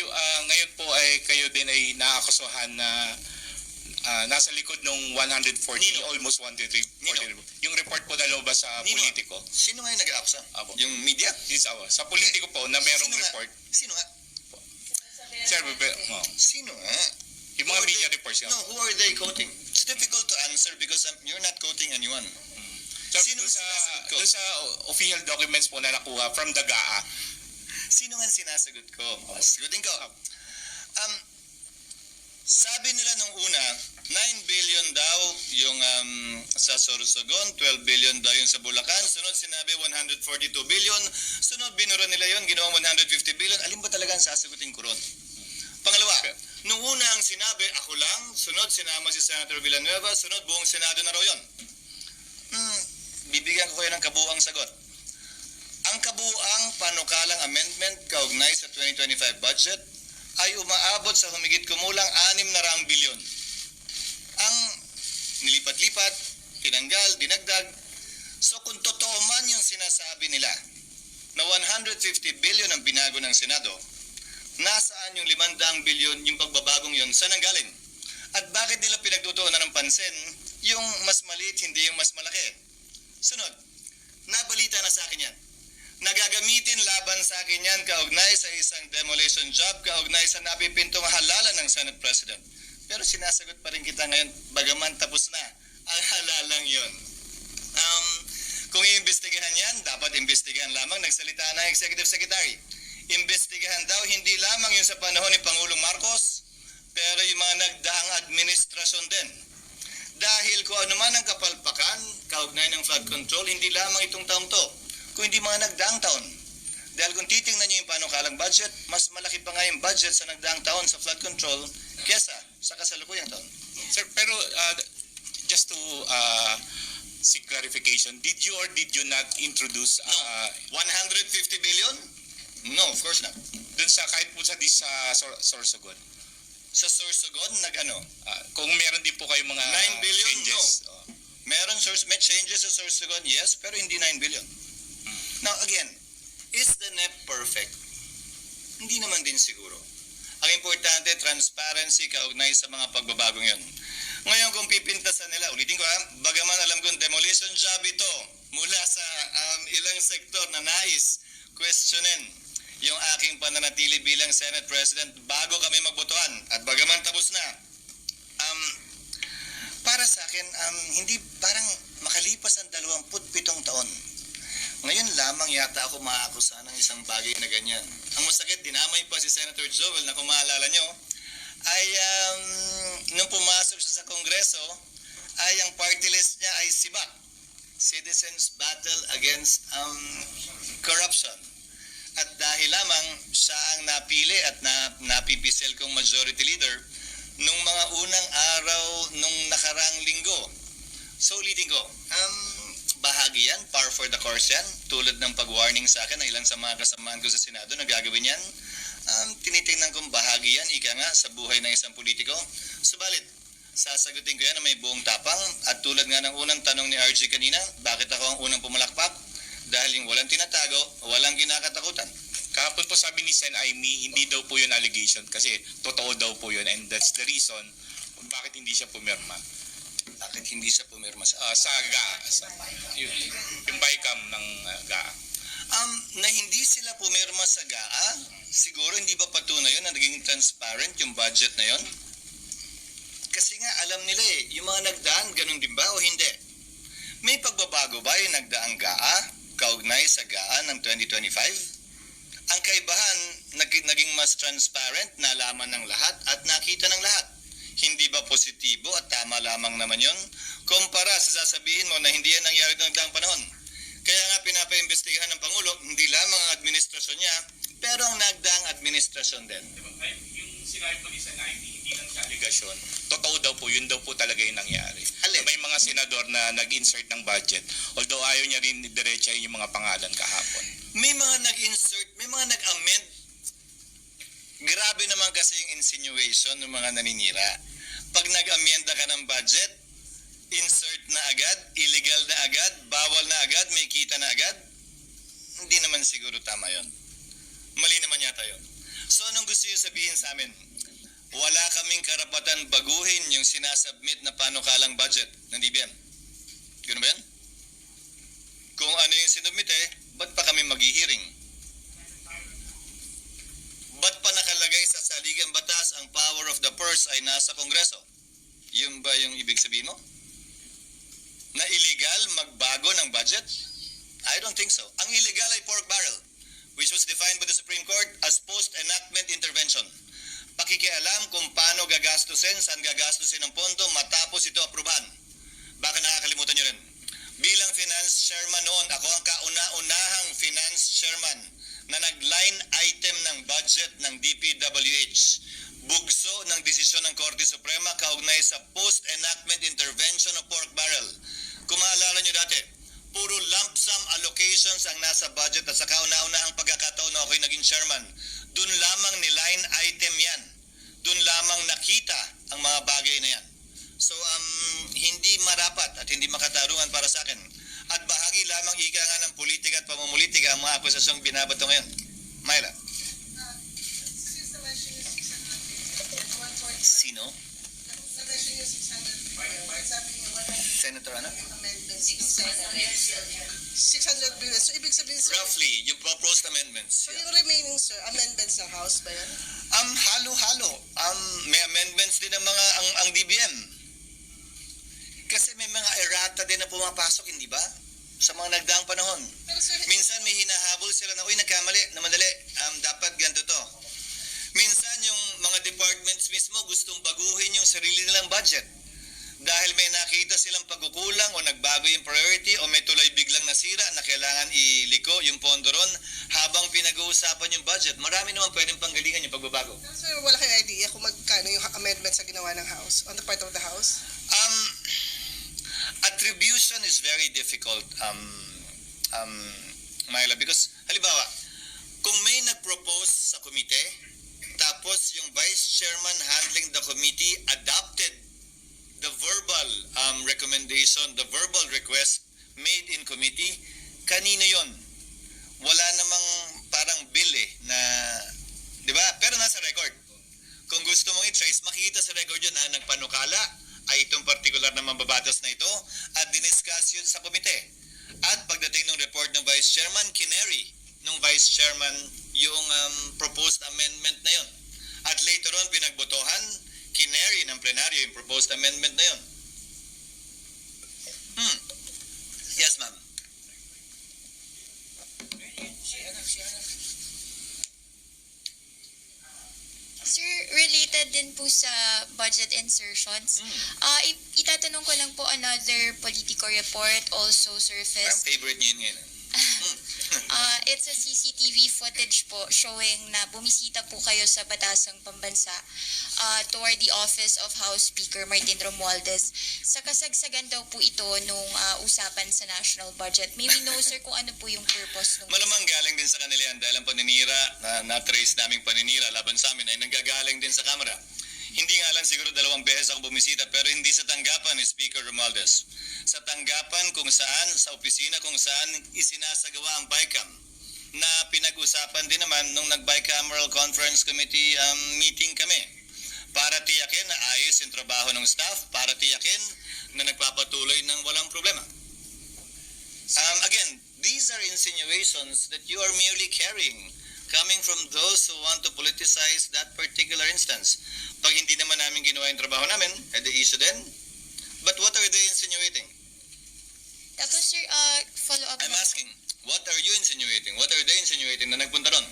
Ngayon po ay kayo din ay naakusahan na nasa likod ng 140, almost 130. Yung report po na lumabas sa politiko. Sino nga yung nag-aaksa? Yung media? Sa politiko po na merong Sino nga? report. Sino nga? Sir, Sino nga? yung mga media reports nga. No, who are they quoting? It's difficult to answer because you're not quoting anyone. So, Sino sinasagot ko? doon sa official documents po na nakuha from the GAA. Sino nga sinasagot ko? Sagutin ko. Sabi nila nung una, 9 billion daw yung sa Sorsogon, 12 billion daw yung sa Bulacan, sunod sinabi 142 billion, sunod binura nila yon, ginawang 150 billion. Alin ba talaga ang sasagutin ko ron? Pangalawa, nung una ang sinabi, ako lang, sunod sinama si Senator Villanueva, sunod buong Senado na raw yun. Bibigyan ko kayo ng kabuuang sagot. Ang kabuuang panukalang amendment kaugnay sa 2025 budget ay umaabot sa humigit kumulang 600 bilyon. Ang nilipat-lipat, tinanggal, dinagdag. So kung totoo man yung sinasabi nila na 150 billion ang binago ng Senado, nasaan yung 500 billion yung pagbabagong yun? Saan ang galing? At bakit nila pinagtutuunan ng pansin yung mas maliit, hindi yung mas malaki? Sunod, nabalita na sa akin yan. Nagagamitin laban sa akin yan kaugnay sa isang demolition job, kaugnay sa napipintong halalan ng Senate President. Pero sinasagot pa rin kita ngayon, bagaman tapos na ang halalang yun. Kung iimbestigahan yan, dapat imbestigahan lamang, nagsalita na Executive Secretary. Imbestigahan daw hindi lamang yung sa panahon ni Pangulong Marcos, pero yung mga nagdaang administrasyon din. Dahil kung ano man ang kapalpakan, kaugnay ng flood control, hindi lamang itong taong to, kung hindi mga nagdaang taon. Dahil kung titingnan nyo yung panukalang budget, mas malaki pa nga yung budget sa nagdaang taon sa flood control kesa sa kasalukuyang taon. Sir, pero just to seek clarification, did you or did you not introduce 150 billion? No, of course not. dun sa kahit po sa Sorsogon? Sa Sorsogon, Kung meron din po kayong mga 9 billion, changes. no. May changes sa Sorsogon, yes, pero hindi 9 billion. Now again, is the NEP perfect? Hindi naman din siguro. Ang importante, transparency kaugnay sa mga pagbabagong yun. Ngayon kung pipintasan nila, ulitin ko bagaman alam kong demolition job ito mula sa ilang sektor na nais questionin yung aking pananatili bilang Senate President bago kami magbotohan. At bagaman tapos na, para sa akin, hindi parang makalipas ang 27 taon. Ngayon lamang yata ako maakusa ng isang bagay na ganyan. Ang masakit, dinamay pa si Senator Joel na kung maalala nyo, ay nung pumasok siya sa Kongreso, ay ang party list niya ay CBAC, Citizens Battle Against Corruption. At dahil lamang siya ang napili at napipisil kong majority leader nung mga unang araw nung nakarang linggo. So ulitin ko, bahagi yan, par for the course yan, tulad ng pag-warning sa akin ng ilan sa mga kasamaan ko sa Senado na gagawin yan. Tinitingnan kong bahagi yan, ika nga, sa buhay ng isang politiko. Subalit, sasagutin ko yan na may buong tapang at tulad nga ng unang tanong ni RG kanina, bakit ako ang unang pumalakpak? Dahil yung walang tinatago, walang kinakatakutan. Kahapon po sabi ni Sen Aimee, hindi daw po yun allegation kasi totoo daw po yun and that's the reason kung bakit hindi siya pumirma. Bakit hindi siya pumirma sa GAA? Yung BICAM ng GAA. Na hindi sila pumirma sa GAA, siguro hindi ba patunay yun na naging transparent yung budget na yun? Kasi nga alam nila yung mga nagdaan, ganun din ba o hindi? May pagbabago ba yung nagdaang GAA, kaugnay sa GAA ng 2025? Ang kaibahan, naging mas transparent, nalaman ng lahat at nakita ng lahat. Hindi ba positibo at tama lamang naman yun? Kumpara sa sasabihin mo na hindi yan nangyari ng nagdaang panahon. Kaya nga pinapaimbestigahan ng Pangulo, hindi lamang ang administrasyon niya, pero ang nagdaang administrasyon din. Yung sinabi po ni Sen Aimee, hindi lang siya allegation. Totoo daw po, yun daw po talaga yung nangyari. May mga senador na nag-insert ng budget, although ayaw niya rin diretsahin yung mga pangalan kahapon. May mga nag-insert, may mga nag-amend. Grabe naman kasi yung insinuation ng mga naninira. Pag nag-amenda ka ng budget, insert na agad, illegal na agad, bawal na agad, may kita na agad. Hindi naman siguro tama yon. Mali naman yata yon. So anong gusto niyo sabihin sa amin? Wala kaming karapatan baguhin yung sinasubmit na panukalang budget ng DBM. Ganoon ba yan? Kung ano yung sinubmit ba't pa kami maghihiring? Ba't pa nakalagay sa saligang batas ang power of the purse ay nasa Kongreso? Yun ba yung ibig sabihin mo? Na illegal magbago ng budget? I don't think so. Ang illegal ay pork barrel, which was defined by the Supreme Court as post-enactment intervention. Pakikialam kung paano gagastusin, saan gagastusin ang pondo matapos ito aprubahan. Baka nakakalimutan nyo rin. Bilang finance chairman noon, ako ang kauna-unahang finance chairman na nag-line item ng budget ng DPWH. Bugso ng desisyon ng Korte Suprema kaugnay sa post-enactment intervention of pork barrel. Kung maalala nyo dati, puro lump sum allocations ang nasa budget at sa kauna-unahang pagkakataon na ako'y naging chairman. Doon lamang ni-line item yan. Doon lamang nakita ang mga bagay na yan. So, hindi marapat at hindi makatarungan para sa akin. At bahagi lamang ika nga ng politika at pamumulitika ang mga akusasyong binabato ngayon. Myla. Sino? Senator ano? 600 billion. So, ibig sabihin, sir, Roughly, yung proposed amendments. so yung remaining, sir, amendments ng House ba yan? Halo-halo. May amendments din ng mga ang DBM. Kasi may mga errata din na pumapasok, hindi ba? Sa mga nagdaang panahon. Pero, sir, Minsan may hinahabol sila na, uy, nagkamali, na madali. Dapat ganito to. Minsan yung mga departments mismo gustong baguhin yung sarili nilang budget. Dahil may nakita silang pagkukulang o nagbago yung priority o may tuloy biglang nasira na kailangan iliko yung pondo ron habang pinag-uusapan yung budget. Marami naman pwedeng panggalingan yung pagbabago. pero, sir, wala kayong idea kung magkano yung amendments sa ginawa ng House, on the part of the House? Attribution is very difficult, Myla, because halimbawa, kung may nag-propose sa komite, tapos yung vice chairman handling the committee adopted the verbal recommendation, the verbal request made in committee, kanino yon? Wala namang parang bill na, di ba? Pero nasa record. Kung gusto mong i-trace, makikita sa record yun na nagpanukala ay itong particular na mambabatas na ito at diniscuss yun sa komite. At pagdating ng report ng vice chairman, kinary ng vice chairman yung proposed amendment na yun. At later on, pinagbotohan, kinary ng plenaryo yung proposed amendment na yun. Yes, ma'am. Sir, related din po sa budget insertions. Itatanong ko lang po, another Politico report also Parang surfaced. favorite niyo yun ngayon. It's a CCTV footage po showing na bumisita po kayo sa Batasang Pambansa toward the office of House Speaker Martin Romualdez. Sa kasagsagan daw po ito nung usapan sa national budget. May we know, sir, kung ano po yung purpose nung... Malamang galing din sa kanila yan dahil ang paninira na-trace naming paninira laban sa amin ay nanggagaling din sa Kamara. Hindi nga lang siguro 2 beses ako bumisita pero hindi sa tanggapan ni Speaker Romualdez. Sa tanggapan kung saan, sa opisina kung saan isinasagawa ang BICAM na pinag-usapan din naman nung nag-bicameral conference committee meeting kami para tiyakin na ayos yung trabaho ng staff, para tiyakin na nagpapatuloy ng walang problema. Again, these are insinuations that you are merely carrying coming from those who want to politicize that particular instance. Pag hindi naman namin ginawa yung trabaho namin, the issue din. But what are they insinuating? Tapos, sir, follow up. I'm asking, what are you insinuating? What are they insinuating na nagpunta ron?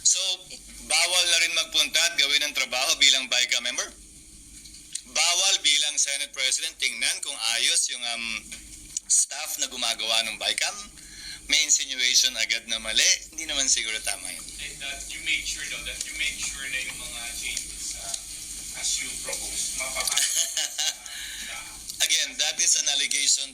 So, bawal na rin magpunta at gawin ang trabaho bilang BICAM member? Bawal bilang Senate President tingnan kung ayos yung staff na gumagawa ng BICAM? May insinuation agad na mali? Hindi naman siguro tama yun. And that you make sure though, that you make sure na yung mga changes as you propose, mapapasok. Again, that is an allegation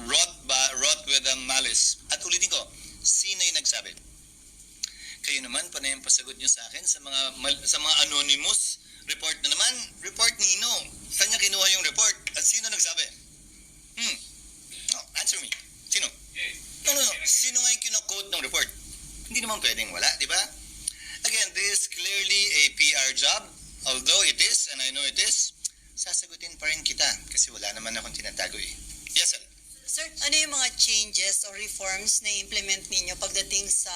wrought with malice. At ulitin ko, sino yung nagsabi? Kayo naman, panay ang pasagot nyo sa akin sa mga anonymous report na naman. Report nino. Saan niya kinuha yung report? At sino nagsabi? No, answer me. Sino? No. Sino nga yung kinokode ng report? Hindi naman pwedeng wala, di ba? Again, this is clearly a PR job. Although it is, and I know it is, sasagutin pa rin kita kasi wala naman akong tinatago eh. Yes, sir. Sir, ano yung mga changes or reforms na implement ninyo pagdating sa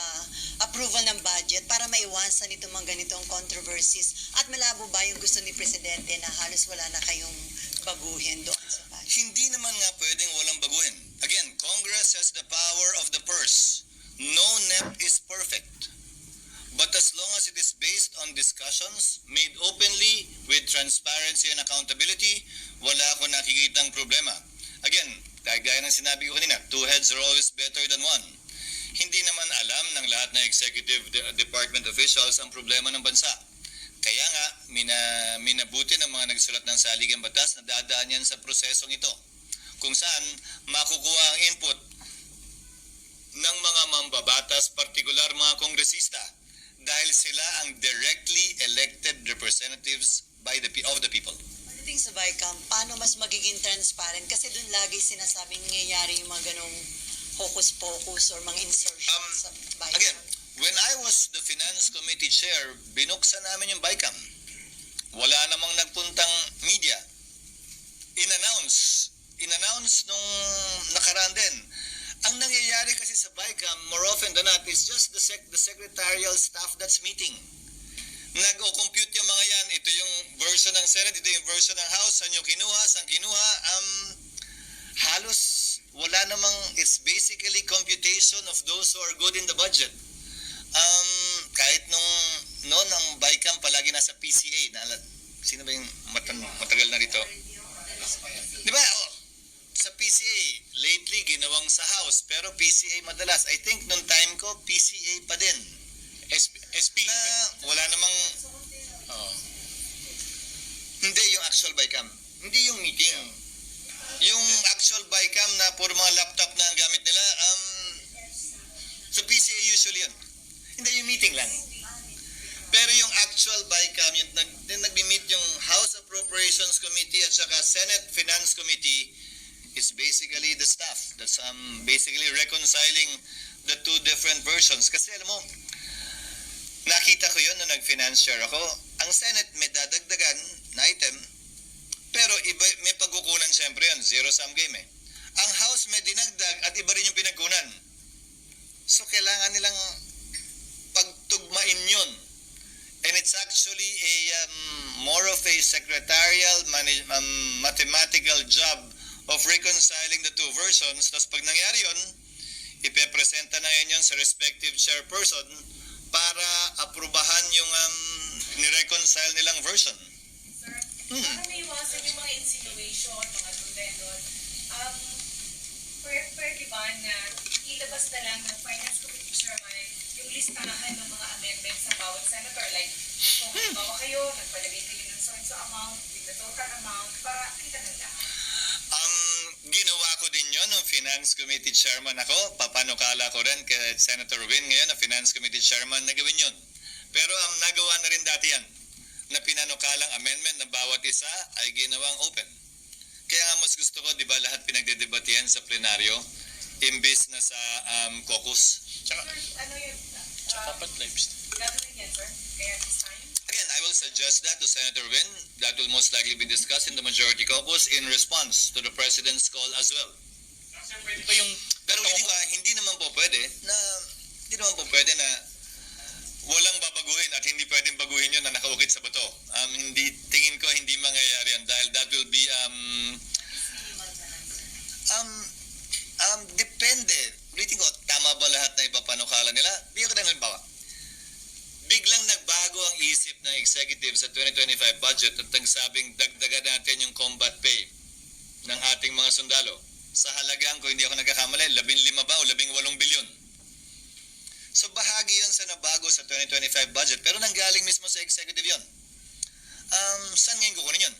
approval ng budget para maiwasan itong mga ganitong controversies? At malabo ba yung gusto ni Presidente na halos wala na kayong baguhin doon sa budget? Hindi naman nga pwedeng walang baguhin. Again, Congress has the power of the purse. No NEP is perfect. But as long as it is based on discussions made openly with transparency and accountability, wala ako nakikitang problema. Again, gaya ng sinabi ko kanina, two heads are always better than one. Hindi naman alam ng lahat ng executive department officials ang problema ng bansa. Kaya nga, minabuti ng mga nagsulat ng saligang batas na dadaan yan sa prosesong ito, kung saan makukuha ang input ng mga mambabatas, partikular mga kongresista, dahil sila ang directly elected representatives of the people. Pagdating sa BICAM, paano mas magiging transparent? Kasi doon lagi sinasabing nangyayari yung mga ganong hocus-pocus or mga insertions sa BICAM. Again, when I was the Finance Committee Chair, binuksan namin yung BICAM. Wala namang nagpuntang media. In-announce nung nakaraan din. Ang nangyayari kasi sa BICAM, more often than not, is just the secretarial staff that's meeting. Nag-o-compute yung mga yan. Ito yung version ng Senate, ito yung version ng House. Saan yung kinuha, saan kinuha. Halos wala namang, it's basically computation of those who are good in the budget. Kahit noon ang BICAM palagi nasa PCA. Sino ba yung matagal na rito? Di ba? Sa PCA, lately ginawang sa House, pero PCA madalas. I think nung time ko, PCA pa din. SP Na wala namang... Hindi yung actual BICAM. Hindi yung meeting. Yung actual BICAM na puro mga laptop na ang gamit nila, sa PCA usually yun. Hindi yung meeting lang. Pero yung actual BICAM, yung nag-meet yung House Appropriations Committee at saka Senate Finance Committee, is basically the staff that's basically reconciling the two different versions. Kasi alam mo, nakita ko yun nung nag-finance chair ako. Ang Senate may dadagdagan na item, pero iba, may pagkukunan siyempre yun. Zero-sum game eh. Ang House may dinagdag at iba rin yung pinagkunan. So kailangan nilang pagtugmain yun. And it's actually a more of a secretarial mathematical job of reconciling the two versions. Tapos pag nangyari yun, ipepresenta na yun sa respective chairperson para aprubahan yung ni-reconcile nilang version. Sir, para maiwasan yung mga insinuation, mga doon, pwede ba na ilabas na lang ng Finance Committee Chairman yung listahan ng mga amendments sa bawat senator? Like, kung halimbawa kayo, nagpalagay kayo ng so-and-so amount, with the total amount, para kita ng lahat. Ginawa ko din yun nung Finance Committee Chairman ako. Papanukala ko rin kay Senator Win ngayon na Finance Committee Chairman na gawin yun. Pero nagawa na rin dati yan na pinanukalang amendment na bawat isa ay ginawang open. Kaya nga mas gusto ko, di ba, lahat pinagdedebatihan sa plenaryo imbis na sa caucus. Tsaka, Ano yun? dapat live stream. Gagawin yan, sir? Kaya this time? Again, I will suggest that to Senator Win. That will most likely be discussed in the majority caucus in response to the President's call as well. Sir, pwede pa yung... Pero hindi naman po pwede na walang babaguhin at hindi pwedeng baguhin yun na nakaukit sa bato. Tingin ko hindi mangyayari yan dahil that will be depende. Ulitin ko, tama ba lahat na ipapanukala nila? Bigyan ko tayo ng halimbawa. Biglang nagbago ang isip ng executive sa 2025 budget at nagsabing dagdagan natin yung combat pay ng ating mga sundalo. Sa halagang, kung hindi ako nagkakamali, 15 ba o 18 bilyon. So bahagi yun sa nabago sa 2025 budget pero nanggaling mismo sa executive yun. Saan ngayon kukunin yun?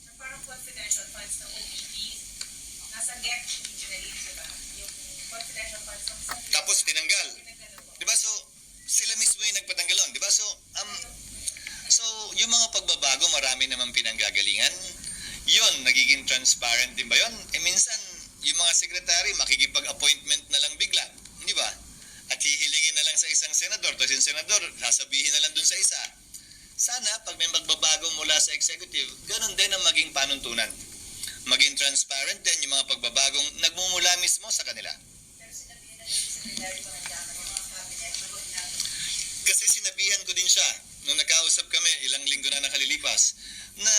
Sir, parang confidential funds ng OPP. Nasa GEC originally, di ba? Yung confidential funds ng Tapos tinanggal. Di ba? So sila mismo yung nagpatanggal nun. Di ba? So yung mga pagbabago marami naman pinanggagalingan. Yun, nagiging transparent din ba yun? Minsan, yung mga sekretary makikipag-appointment na lang bigla. Di ba? At hihilingin na lang sa isang senador, tapos yung senador, sasabihin na lang dun sa isa. Sana, pag may magbabago mula sa executive, ganun din ang maging panuntunan. Maging transparent din yung mga pagbabagong nagmumula mismo sa kanila. Kasi sinabihan ko din siya nung nakausap kami ilang linggo na nakalilipas na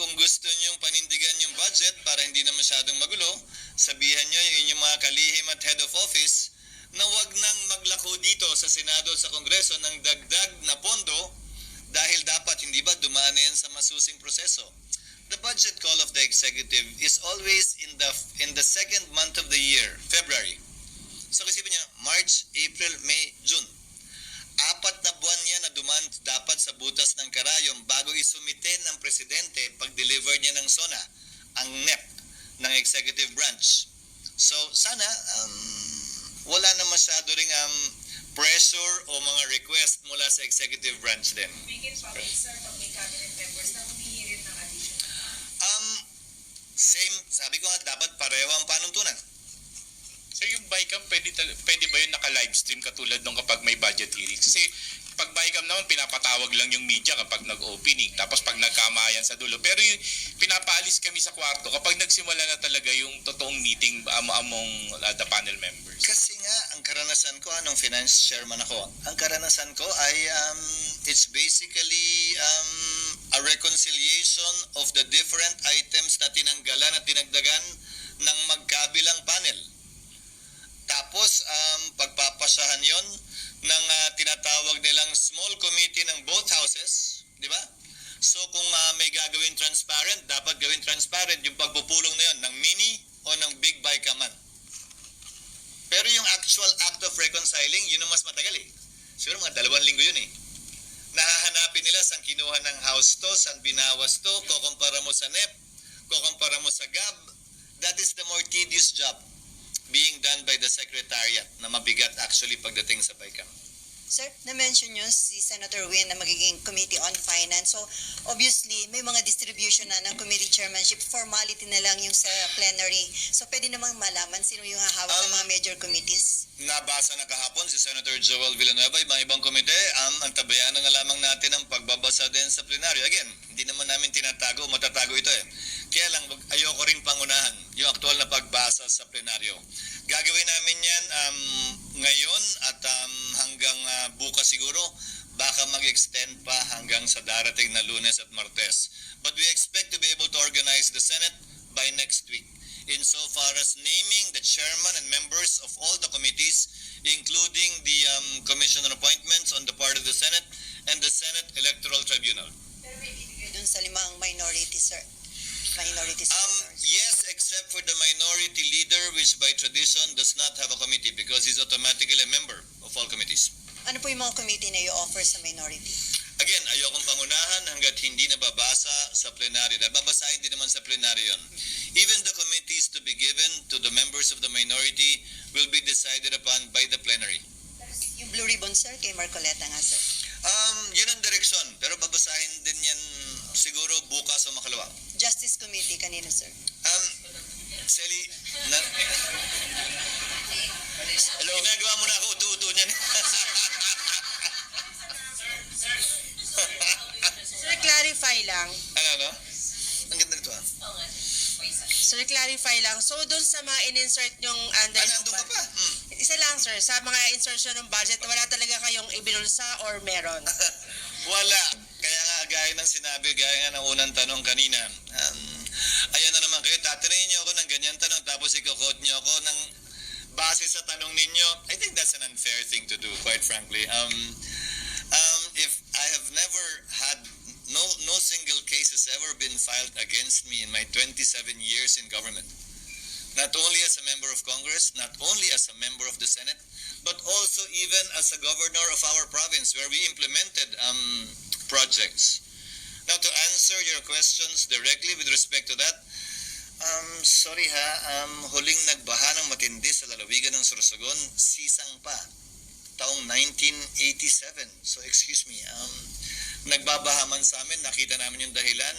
kung gusto niyong panindigan yung budget para hindi na masyadong magulo, sabihan niyo yung inyong mga kalihim at head of office na wag nang maglako dito sa Senado at sa Kongreso ng dagdag na pondo dahil dapat hindi ba dumaan na yan sa masusing proseso. The budget call of the executive is always in the second month of the year, February. So isipin niyo, March, April, May, June. 4 na buwan yan na duman dapat sa butas ng karayom bago isumite ng presidente pag-deliver niya ng SONA, ang NEP ng executive branch. So sana wala na masyado ring pressure o mga request mula sa executive branch din. Make it public, sir, pag may cabinet members na humihirit ng additional. Same, sabi ko nga dapat pareho ang panuntunan. So yung BICAM, pwede ba yun naka-livestream katulad nung kapag may budget hearing? Kasi pag BICAM naman, pinapatawag lang yung media kapag nag-opening. Tapos pag nagkamayan sa dulo. Pero yung pinapaalis kami sa kwarto kapag nagsimula na talaga yung totoong meeting among the panel members. Kasi nga, ang karanasan ko, nung finance chairman ako, ang karanasan ko ay it's basically a reconciliation of the different items na tinanggalan at tinagdagan ng magkabilang panel. Tapos, pagpapasahan yon ng tinatawag nilang small committee ng both houses, di ba? So, kung may gagawin transparent, dapat gawin transparent yung pagpupulong na yon ng mini o ng big BICAM-an. Pero yung actual act of reconciling, yun ang mas matagal eh. Siguro mga 2 linggo yun eh. Nahahanapin nila saan kinuha ng house to, saan binawas to, kukumpara mo sa NEP, kukumpara mo sa GAB. That is the more tedious job being done by the Secretariat na mabigat actually pagdating sa BICAM. Sir, na-mention nyo si Senator Win na magiging Committee on Finance. So, obviously, may mga distribution na ng committee chairmanship. Formality na lang yung sa plenary. So, pwede namang malaman sino yung hahawak ng mga major committees. Nabasa na kahapon si Senator Joel Villanueva, ibang komite, ang tabayanan na lamang natin ang pagbabasa din sa plenaryo. Again, hindi naman namin tinatago, matatago ito eh. Kaya lang, ayoko rin pangunahan yung aktual na pagbasa sa plenaryo. Gagawin namin yan ngayon at hanggang bukas siguro, baka mag-extend pa hanggang sa darating na Lunes at Martes. But we expect to be able to organize the Senate by next week insofar as naming the chairman and members of all the committees, including the commission on appointments on the part of the Senate and the Senate Electoral Tribunal. Pero may bibigay dun sa 5 minority, sir. Minority senators. Yes, except for the minority leader, which by tradition does not have a committee because he's automatically a member of all committees. Ano po yung mga committee na i-offer sa minority? Again, ayokong pangunahan hanggat hindi nababasa sa plenaryo. Dahil babasahin din naman sa plenaryo yun. Even the committees to be given to the members of the minority will be decided upon by the plenary. Yung Blue Ribbon, sir, kay Marcoleta nga, sir. Yun ang direksyon. Pero babasahin din yan siguro bukas o makalawa. Justice Committee, kanino, sir? Sally, hello? Ginagawa mo na ako, utu-utu niyan. Sir, clarify lang. Ano? Ang ganda nito Sir, clarify lang. So, dun sa mga in-insert yung under... nandun ka pa? Isa lang, sir. Sa mga insertion ng budget, wala talaga kayong ibinulsa or meron? Wala. Kaya nga, gaya ng sinabi, gaya nga ng unang tanong kanina, ayan na naman kayo, tatanayin niyo ako ng ganyan tanong, tapos i-quote niyo ako ng base sa tanong ninyo. I think that's an unfair thing to do, quite frankly. If I have never had, no single case has ever been filed against me in my 27 years in government. Not only as a member of Congress, not only as a member of the Senate, but also even as a governor of our province where we implemented projects. Now, to answer your questions directly with respect to that, sorry ha, huling nagbaha ng matindi sa lalawigan ng Sorsogon, sisang pa, taong 1987. So, excuse me, nagbabaha man sa amin, nakita namin yung dahilan,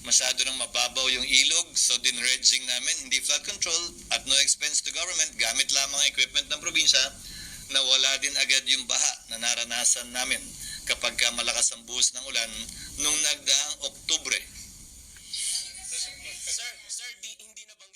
masyado nang mababaw yung ilog, so dinredging namin, hindi flood control, at no expense to government, gamit lamang equipment ng probinsya, na wala din agad yung baha na naranasan namin kapag ka malakas ang buhos ng ulan nung nagdaang Oktubre. Sir, hindi na bang